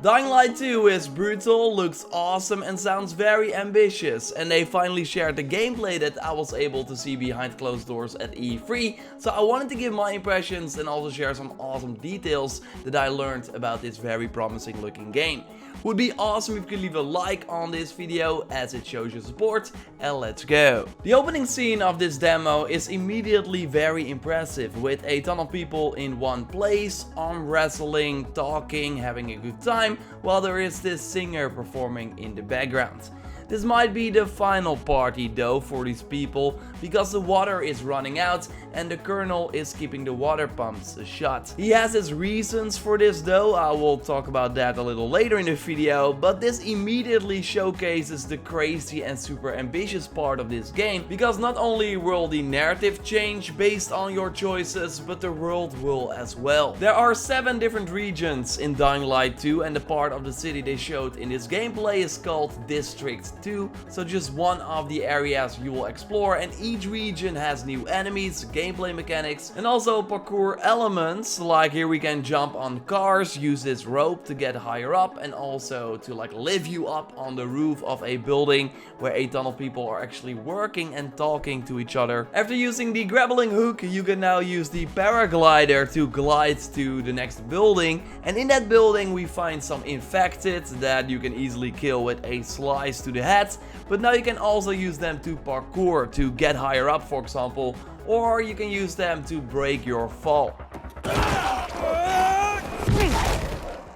Dying Light 2 is brutal, looks awesome and sounds very ambitious, and they finally shared the gameplay that I was able to see behind closed doors at E3, so I wanted to give my impressions and also share some awesome details that I learned about this very promising looking game. Would be awesome if you could leave a like on this video as it shows your support, and let's go. The opening scene of this demo is immediately very impressive, with a ton of people in one place, arm wrestling, talking, having a good time, while there is this singer performing in the background. This might be the final party though for these people, because the water is running out and the colonel is keeping the water pumps shut. He has his reasons for this though, I will talk about that a little later in the video, but this immediately showcases the crazy and super ambitious part of this game, because not only will the narrative change based on your choices, but the world will as well. There are 7 different regions in Dying Light 2, and the part of the city they showed in this gameplay is called District 2, so just one of the areas you will explore, and each region has new enemies, gameplay mechanics, and also parkour elements, like here we can jump on cars, use this rope to get higher up, and also to lift you up on the roof of a building where a ton of people are actually working and talking to each other. After using the grappling hook, you can now use the paraglider to glide to the next building, and in that building we find some infected that you can easily kill with a slice to the head, but now you can also use them to parkour to get higher up, for example, or you can use them to break your fall.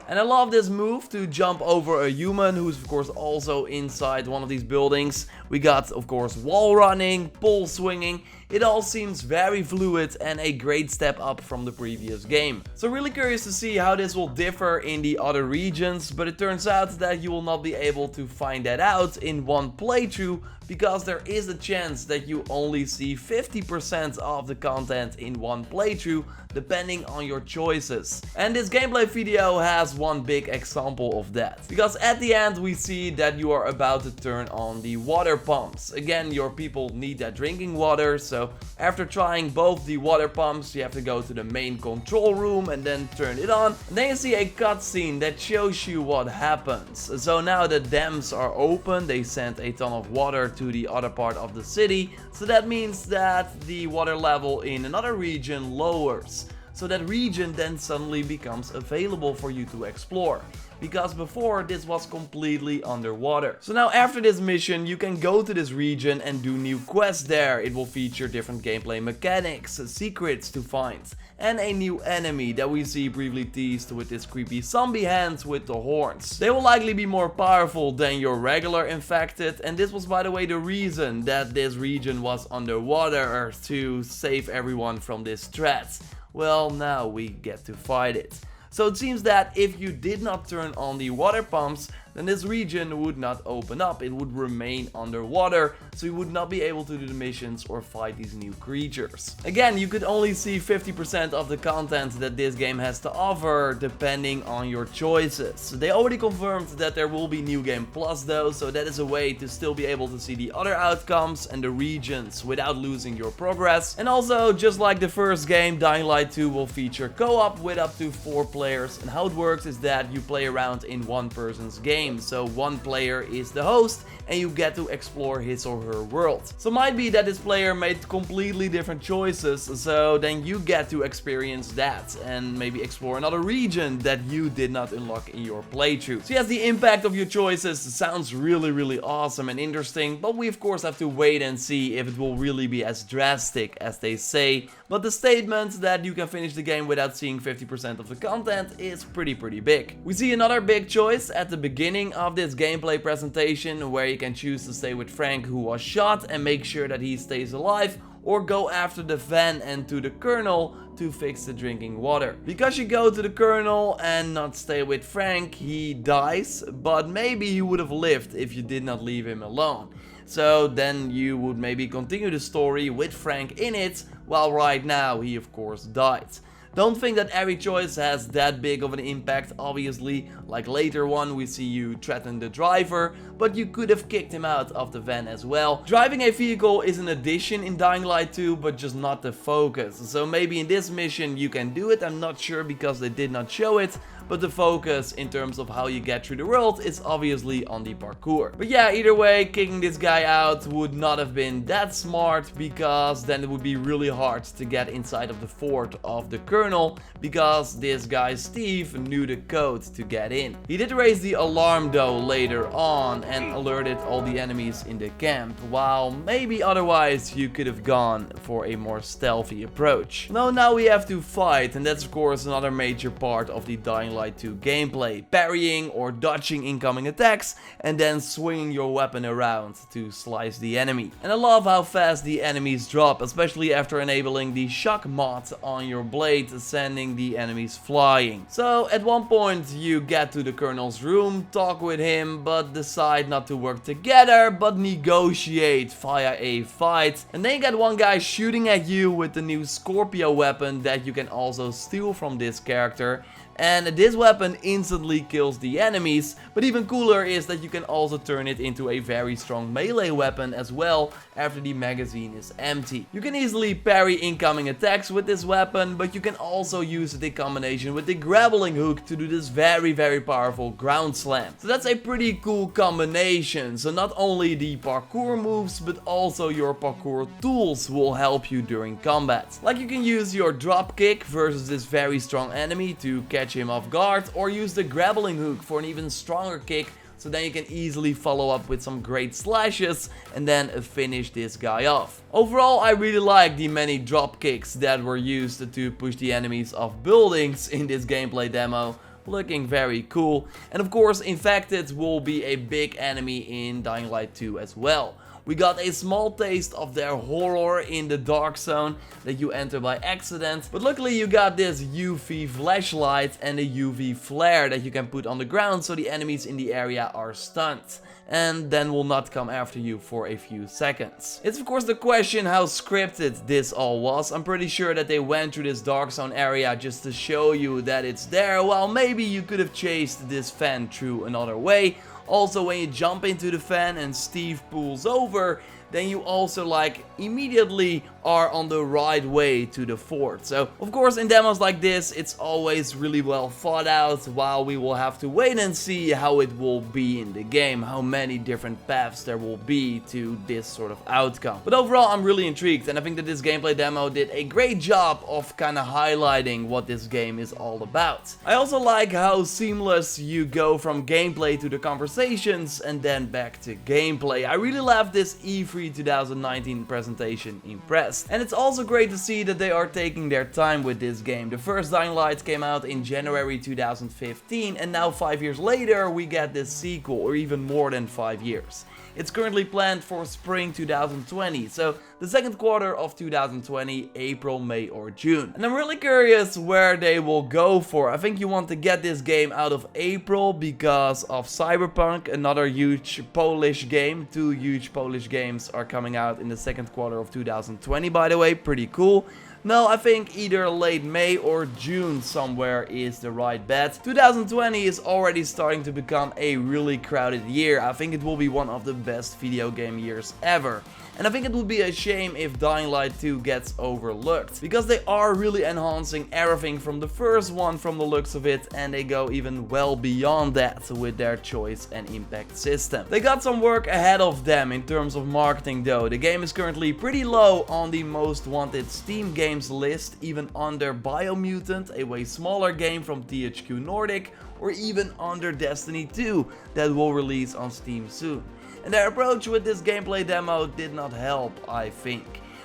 And I love this move to jump over a human who's of course also inside one of these buildings. We got of course wall running, pole swinging. It all seems very fluid and a great step up from the previous game. So really curious to see how this will differ in the other regions, but it turns out that you will not be able to find that out in one playthrough, because there is a chance that you only see 50% of the content in one playthrough, depending on your choices. And this gameplay video has one big example of that, because at the end we see that you are about to turn on the water pumps. Again, your people need that drinking water, so after trying both the water pumps you have to go to the main control room and then turn it on, and then you see a cutscene that shows you what happens. So now the dams are open, they send a ton of water to the other part of the city, so that means that the water level in another region lowers. So that region then suddenly becomes available for you to explore, because before this was completely underwater. So now after this mission you can go to this region and do new quests there. It will feature different gameplay mechanics, secrets to find, and a new enemy that we see briefly teased with this creepy zombie hands with the horns. They will likely be more powerful than your regular infected, and this was by the way the reason that this region was underwater, to save everyone from this threat. Well, now we get to fight it. So it seems that if you did not turn on the water pumps, then this region would not open up, it would remain underwater, so you would not be able to do the missions or fight these new creatures. Again, you could only see 50% of the content that this game has to offer, depending on your choices. They already confirmed that there will be New Game Plus though, so that is a way to still be able to see the other outcomes and the regions without losing your progress. And also, just like the first game, Dying Light 2 will feature co-op with up to 4 players, and how it works is that you play around in one person's game. So one player is the host and you get to explore his or her world. So might be that this player made completely different choices, so then you get to experience that and maybe explore another region that you did not unlock in your playthrough. So yes, the impact of your choices sounds really awesome and interesting, but we of course have to wait and see if it will really be as drastic as they say. But the statement that you can finish the game without seeing 50% of the content is pretty big. We see another big choice at the beginning of this gameplay presentation, where you can choose to stay with Frank, who was shot, and make sure that he stays alive, or go after the van and to the colonel to fix the drinking water. Because you go to the colonel and not stay with Frank, he dies, but maybe he would have lived if you did not leave him alone. So then you would maybe continue the story with Frank in it, while right now he of course died. Don't think that every choice has that big of an impact, obviously. Like later on we see you threaten the driver, but you could have kicked him out of the van as well. Driving a vehicle is an addition in Dying Light 2, but just not the focus. So maybe in this mission you can do it, I'm not sure because they did not show it. but the focus in terms of how you get through the world is obviously on the parkour. But yeah, either way, kicking this guy out would not have been that smart, because then it would be really hard to get inside of the fort of the Colonel, because this guy Steve knew the code to get in. He did raise the alarm though later on and alerted all the enemies in the camp, while maybe otherwise you could have gone for a more stealthy approach. Now we have to fight, and that's of course another major part of the Dying Light 2 gameplay, parrying or dodging incoming attacks and then swinging your weapon around to slice the enemy. And I love how fast the enemies drop, especially after enabling the shock mod on your blade, sending the enemies flying. So at one point you get to the Colonel's room, talk with him, but decide not to work together but negotiate via a fight, and then you get one guy shooting at you with the new Scorpio weapon that you can also steal from this character. And this weapon instantly kills the enemies, but even cooler is that you can also turn it into a very strong melee weapon as well after the magazine is empty. You can easily parry incoming attacks with this weapon, but you can also use it in combination with the grappling hook to do this very powerful ground slam. So that's a pretty cool combination. So not only the parkour moves, but also your parkour tools will help you during combat. Like you can use your drop kick versus this very strong enemy to catch him off guard, or use the grappling hook for an even stronger kick, so then you can easily follow up with some great slashes and then finish this guy off. Overall, I really like the many drop kicks that were used to push the enemies off buildings in this gameplay demo. Looking very cool. And of course, Infected will be a big enemy in Dying Light 2 as well. We got a small taste of their horror in the dark zone that you enter by accident, but luckily you got this UV flashlight and a UV flare that you can put on the ground so the enemies in the area are stunned and then will not come after you for a few seconds. It's of course the question how scripted this all was. I'm pretty sure that they went through this dark zone area just to show you that it's there, while maybe you could have chased this fan through another way. Also, when you jump into the fan and Steve pulls over, then you also like immediately are on the right way to the fort. So of course in demos like this it's always really well thought out, while we will have to wait and see how it will be in the game, how many different paths there will be to this sort of outcome. But overall I'm really intrigued, and I think that this gameplay demo did a great job of kind of highlighting what this game is all about. I also like how seamless you go from gameplay to the conversations and then back to gameplay. I really love this E3 2019 presentation impressed. And it's also great to see that they are taking their time with this game. The first Dying Light came out in January 2015, and now 5 years later we get this sequel, or even more than 5 years. It's currently planned for spring 2020, so the second quarter of 2020, April, May or June. And I'm really curious where they will go for. I think you want to get this game out of April because of Cyberpunk, another huge Polish game. 2 huge Polish games are coming out in the second quarter of 2020, by the way, pretty cool. No, I think either late May or June somewhere is the right bet. 2020 is already starting to become a really crowded year. I think it will be one of the best video game years ever. And I think it would be a shame if Dying Light 2 gets overlooked, because they are really enhancing everything from the first one from the looks of it, and they go even well beyond that with their choice and impact system. They got some work ahead of them in terms of marketing though. The game is currently pretty low on the most wanted Steam games list, even under Biomutant, a way smaller game from THQ Nordic, or even under Destiny 2 that will release on Steam soon. And their approach with this gameplay demo did not help, I think.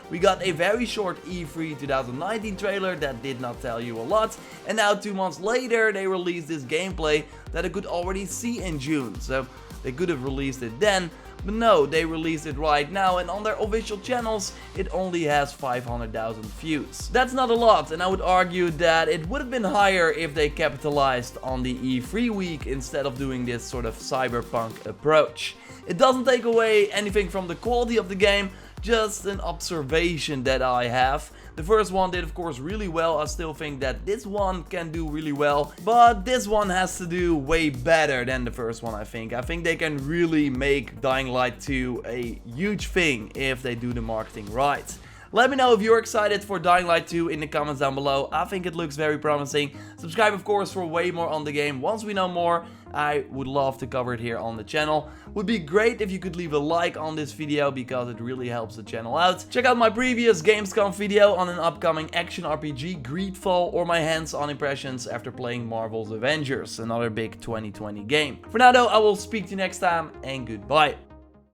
We got a very short E3 2019 trailer that did not tell you a lot, and now 2 months later they released this gameplay that I could already see in June, so they could have released it then, but no, they released it right now, and on their official channels it only has 500,000 views. That's not a lot, and I would argue that it would have been higher if they capitalized on the E3 week instead of doing this sort of cyberpunk approach. It doesn't take away anything from the quality of the game, just an observation that I have. The first one did of course really well. I still think that this one can do really well, but this one has to do way better than the first one, I think. I think they can really make Dying Light 2 a huge thing if they do the marketing right. Let me know if you're excited for Dying Light 2 in the comments down below. I think it looks very promising. Subscribe, of course, for way more on the game. Once we know more, I would love to cover it here on the channel. Would be great if you could leave a like on this video because it really helps the channel out. Check out my previous Gamescom video on an upcoming action RPG, Greedfall, or my hands-on impressions after playing Marvel's Avengers, another big 2020 game. For now though, I will speak to you next time, and goodbye.